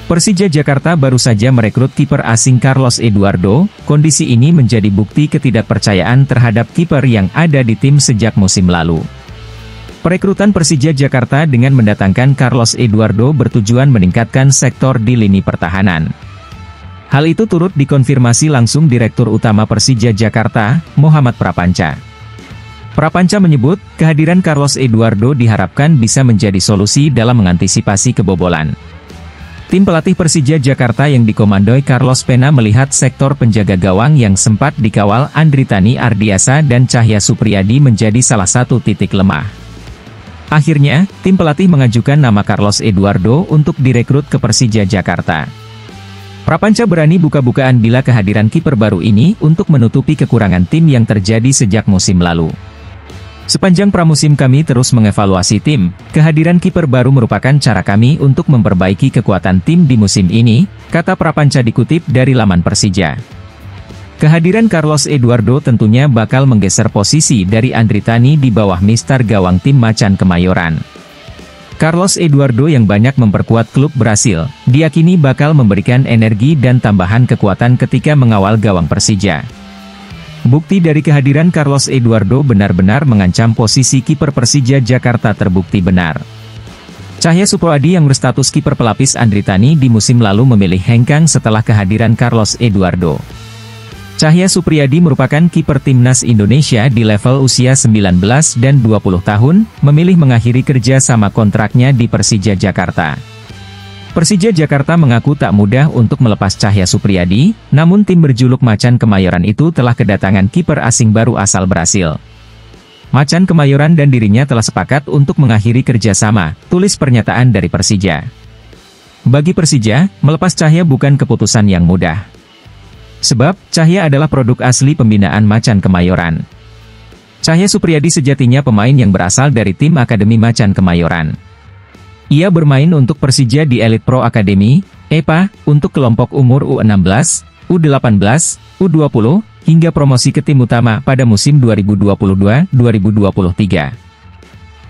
Persija Jakarta baru saja merekrut kiper asing Carlos Eduardo. Kondisi ini menjadi bukti ketidakpercayaan terhadap kiper yang ada di tim sejak musim lalu. Perekrutan Persija Jakarta dengan mendatangkan Carlos Eduardo bertujuan meningkatkan sektor di lini pertahanan. Hal itu turut dikonfirmasi langsung Direktur Utama Persija Jakarta, Muhammad Prapanca. Prapanca menyebut, kehadiran Carlos Eduardo diharapkan bisa menjadi solusi dalam mengantisipasi kebobolan. Tim pelatih Persija Jakarta yang dikomandoi Carlos Pena melihat sektor penjaga gawang yang sempat dikawal Andritani Ardiasa dan Cahya Supriyadi menjadi salah satu titik lemah. Akhirnya, tim pelatih mengajukan nama Carlos Eduardo untuk direkrut ke Persija Jakarta. Prapanca berani buka-bukaan bila kehadiran kiper baru ini untuk menutupi kekurangan tim yang terjadi sejak musim lalu. Sepanjang pramusim kami terus mengevaluasi tim, kehadiran kiper baru merupakan cara kami untuk memperbaiki kekuatan tim di musim ini, kata Prapanca dikutip dari laman Persija. Kehadiran Carlos Eduardo tentunya bakal menggeser posisi dari Andritani di bawah mister gawang tim Macan Kemayoran. Carlos Eduardo yang banyak memperkuat klub Brasil, diyakini bakal memberikan energi dan tambahan kekuatan ketika mengawal gawang Persija. Bukti dari kehadiran Carlos Eduardo benar-benar mengancam posisi kiper Persija Jakarta terbukti benar. Cahya Supriyadi yang berstatus kiper pelapis Andritani di musim lalu memilih hengkang setelah kehadiran Carlos Eduardo. Cahya Supriyadi merupakan kiper timnas Indonesia di level usia 19 dan 20 tahun, memilih mengakhiri kerja sama kontraknya di Persija Jakarta. Persija Jakarta mengaku tak mudah untuk melepas Cahya Supriyadi, namun tim berjuluk Macan Kemayoran itu telah kedatangan kiper asing baru asal Brasil. Macan Kemayoran dan dirinya telah sepakat untuk mengakhiri kerjasama, tulis pernyataan dari Persija. Bagi Persija, melepas Cahya bukan keputusan yang mudah. Sebab, Cahya adalah produk asli pembinaan Macan Kemayoran. Cahya Supriyadi sejatinya pemain yang berasal dari tim Akademi Macan Kemayoran. Ia bermain untuk Persija di Elite Pro Academy, EPA, untuk kelompok umur U16, U18, U20, hingga promosi ke tim utama pada musim 2022-2023.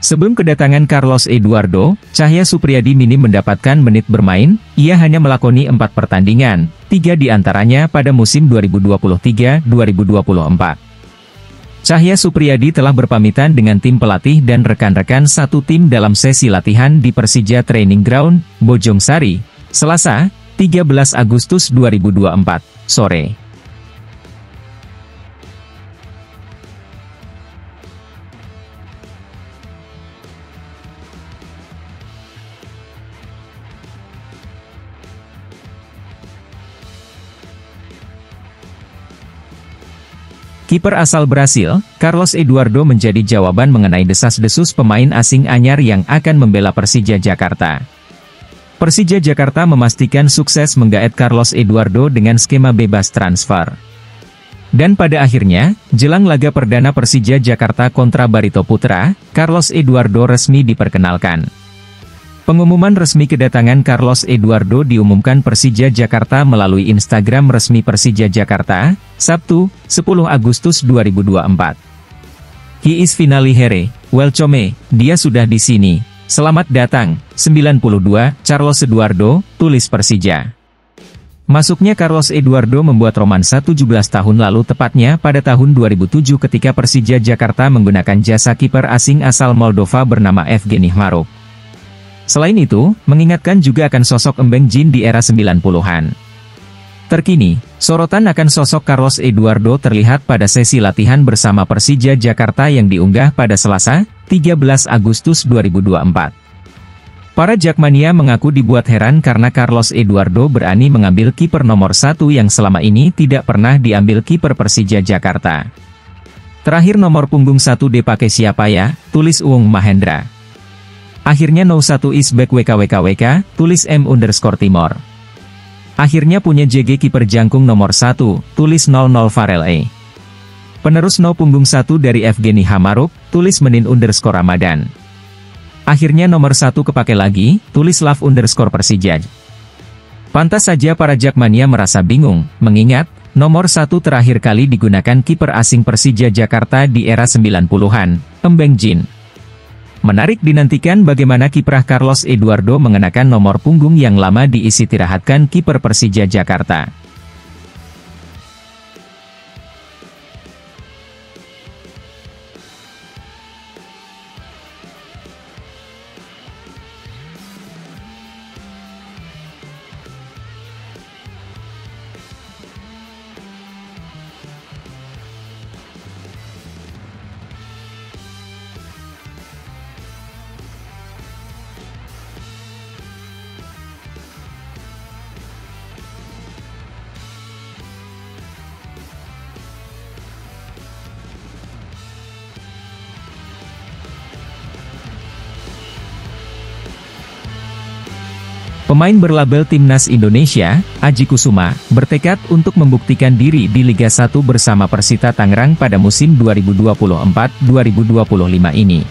Sebelum kedatangan Carlos Eduardo, Cahya Supriyadi minim mendapatkan menit bermain, ia hanya melakoni 4 pertandingan, 3 diantaranya pada musim 2023-2024. Cahya Supriyadi telah berpamitan dengan tim pelatih dan rekan-rekan satu tim dalam sesi latihan di Persija Training Ground, Bojongsari, Selasa, 13 Agustus 2024, sore. Kiper asal Brasil, Carlos Eduardo menjadi jawaban mengenai desas-desus pemain asing anyar yang akan membela Persija Jakarta. Persija Jakarta memastikan sukses menggaet Carlos Eduardo dengan skema bebas transfer. Dan pada akhirnya, jelang laga perdana Persija Jakarta kontra Barito Putra, Carlos Eduardo resmi diperkenalkan. Pengumuman resmi kedatangan Carlos Eduardo diumumkan Persija Jakarta melalui Instagram resmi Persija Jakarta, Sabtu, 10 Agustus 2024. He is finally here, welcome, dia sudah di sini. Selamat datang, 92, Carlos Eduardo, tulis Persija. Masuknya Carlos Eduardo membuat romansa 17 tahun lalu tepatnya pada tahun 2007 ketika Persija Jakarta menggunakan jasa kiper asing asal Moldova bernama Evgeny Hmarov. Selain itu, mengingatkan juga akan sosok Embeng Jin di era 90-an. Terkini, sorotan akan sosok Carlos Eduardo terlihat pada sesi latihan bersama Persija Jakarta yang diunggah pada Selasa, 13 Agustus 2024. Para Jakmania mengaku dibuat heran karena Carlos Eduardo berani mengambil kiper nomor 1 yang selama ini tidak pernah diambil kiper Persija Jakarta. Terakhir nomor punggung 1 dipakai siapa ya, tulis Uung Mahendra. Akhirnya no 1 is back WKWKWK, tulis M_Timor. Akhirnya punya JG kiper jangkung nomor 1, tulis 00 Farel E. Penerus no punggung 1 dari Evgeny Hmarov, tulis Menin_Ramadan. Akhirnya nomor 1 kepake lagi, tulis Love_Persija. Pantas saja para Jakmania merasa bingung, mengingat, nomor 1 terakhir kali digunakan kiper asing Persija Jakarta di era 90-an, Embeng Jin. Menarik dinantikan bagaimana kiprah Carlos Eduardo mengenakan nomor punggung yang lama diistirahatkan kiper Persija Jakarta. Pemain berlabel Timnas Indonesia, Aji Kusuma, bertekad untuk membuktikan diri di Liga 1 bersama Persita Tangerang pada musim 2024-2025 ini.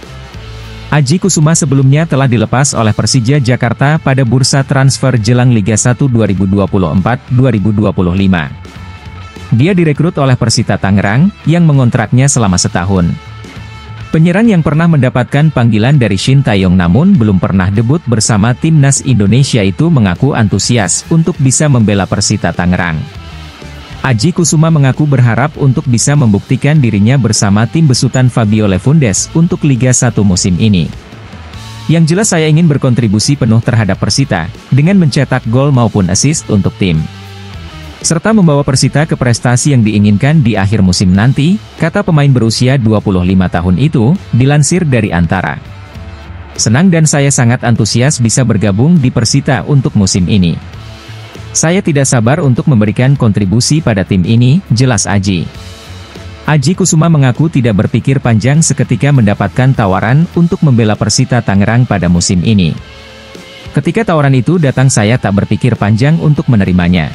Aji Kusuma sebelumnya telah dilepas oleh Persija Jakarta pada bursa transfer jelang Liga 1 2024-2025. Dia direkrut oleh Persita Tangerang, yang mengontraknya selama setahun. Penyerang yang pernah mendapatkan panggilan dari Shin Taeyong namun belum pernah debut bersama Timnas Indonesia itu mengaku antusias untuk bisa membela Persita Tangerang. Aji Kusuma mengaku berharap untuk bisa membuktikan dirinya bersama tim besutan Fabio Lefundes untuk Liga 1 musim ini. Yang jelas saya ingin berkontribusi penuh terhadap Persita, dengan mencetak gol maupun assist untuk tim, serta membawa Persita ke prestasi yang diinginkan di akhir musim nanti, kata pemain berusia 25 tahun itu, dilansir dari Antara. Senang dan saya sangat antusias bisa bergabung di Persita untuk musim ini. Saya tidak sabar untuk memberikan kontribusi pada tim ini, jelas Aji. Aji Kusuma mengaku tidak berpikir panjang seketika mendapatkan tawaran untuk membela Persita Tangerang pada musim ini. Ketika tawaran itu datang saya tak berpikir panjang untuk menerimanya.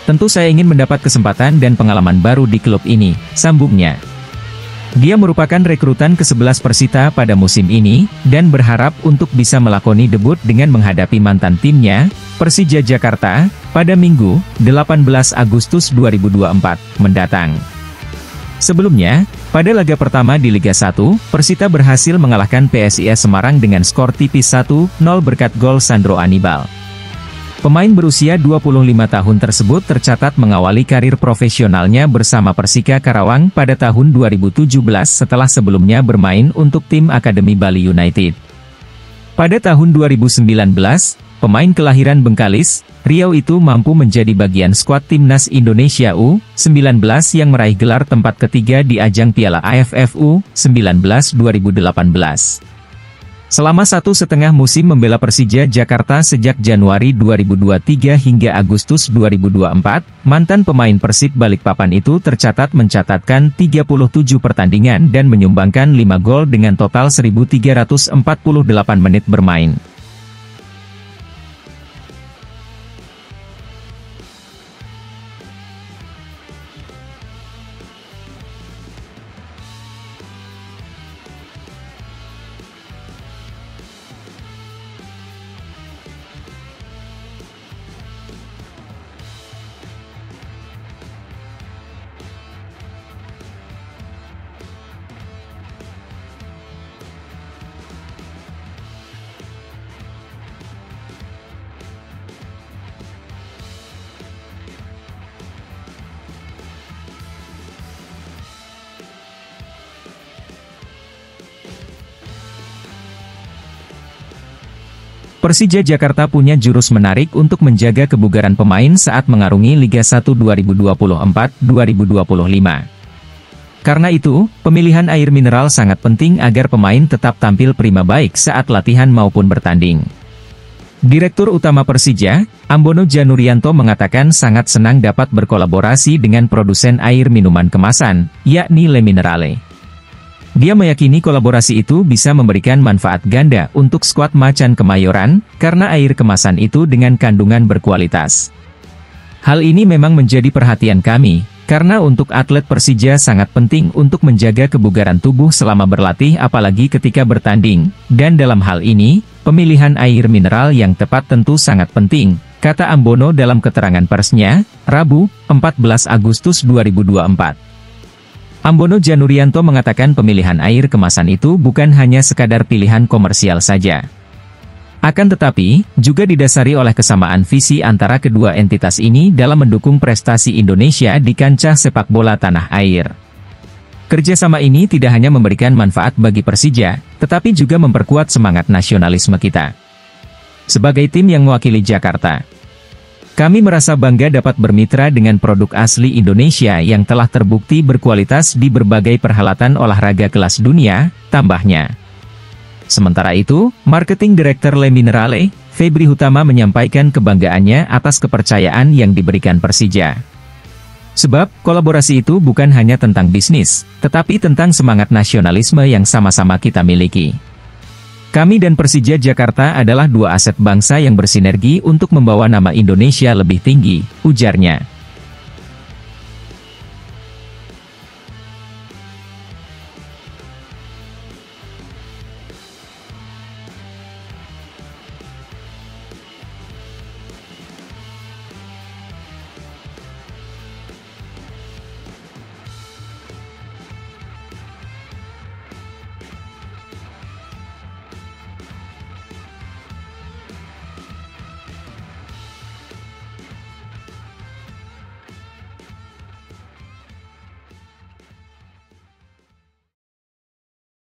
Tentu saya ingin mendapat kesempatan dan pengalaman baru di klub ini, sambungnya. Dia merupakan rekrutan ke-11 Persita pada musim ini, dan berharap untuk bisa melakoni debut dengan menghadapi mantan timnya, Persija Jakarta, pada Minggu, 18 Agustus 2024, mendatang. Sebelumnya, pada laga pertama di Liga 1, Persita berhasil mengalahkan PSIS Semarang dengan skor tipis 1-0 berkat gol Sandro Anibal. Pemain berusia 25 tahun tersebut tercatat mengawali karir profesionalnya bersama Persika Karawang pada tahun 2017 setelah sebelumnya bermain untuk tim Akademi Bali United. Pada tahun 2019, pemain kelahiran Bengkalis, Riau itu mampu menjadi bagian skuad Timnas Indonesia U19 yang meraih gelar tempat ketiga di ajang Piala AFF U19 2018. Selama 1,5 musim membela Persija Jakarta sejak Januari 2023 hingga Agustus 2024, mantan pemain Persib Balikpapan itu tercatat mencatatkan 37 pertandingan dan menyumbangkan 5 gol dengan total 1.348 menit bermain. Persija Jakarta punya jurus menarik untuk menjaga kebugaran pemain saat mengarungi Liga 1 2024-2025. Karena itu, pemilihan air mineral sangat penting agar pemain tetap tampil prima baik saat latihan maupun bertanding. Direktur Utama Persija, Ambono Janurianto mengatakan sangat senang dapat berkolaborasi dengan produsen air minuman kemasan, yakni Le Minerale. Dia meyakini kolaborasi itu bisa memberikan manfaat ganda untuk skuad Macan Kemayoran, karena air kemasan itu dengan kandungan berkualitas. Hal ini memang menjadi perhatian kami, karena untuk atlet Persija sangat penting untuk menjaga kebugaran tubuh selama berlatih apalagi ketika bertanding, dan dalam hal ini, pemilihan air mineral yang tepat tentu sangat penting, kata Ambono dalam keterangan persnya, Rabu, 14 Agustus 2024. Ambono Janurianto mengatakan pemilihan air kemasan itu bukan hanya sekadar pilihan komersial saja. Akan tetapi, juga didasari oleh kesamaan visi antara kedua entitas ini dalam mendukung prestasi Indonesia di kancah sepak bola tanah air. Kerjasama ini tidak hanya memberikan manfaat bagi Persija, tetapi juga memperkuat semangat nasionalisme kita. Sebagai tim yang mewakili Jakarta, kami merasa bangga dapat bermitra dengan produk asli Indonesia yang telah terbukti berkualitas di berbagai perhelatan olahraga kelas dunia, tambahnya. Sementara itu, Marketing Director Le Minerale, Febri Hutama menyampaikan kebanggaannya atas kepercayaan yang diberikan Persija. Sebab, kolaborasi itu bukan hanya tentang bisnis, tetapi tentang semangat nasionalisme yang sama-sama kita miliki. Kami dan Persija Jakarta adalah dua aset bangsa yang bersinergi untuk membawa nama Indonesia lebih tinggi, ujarnya.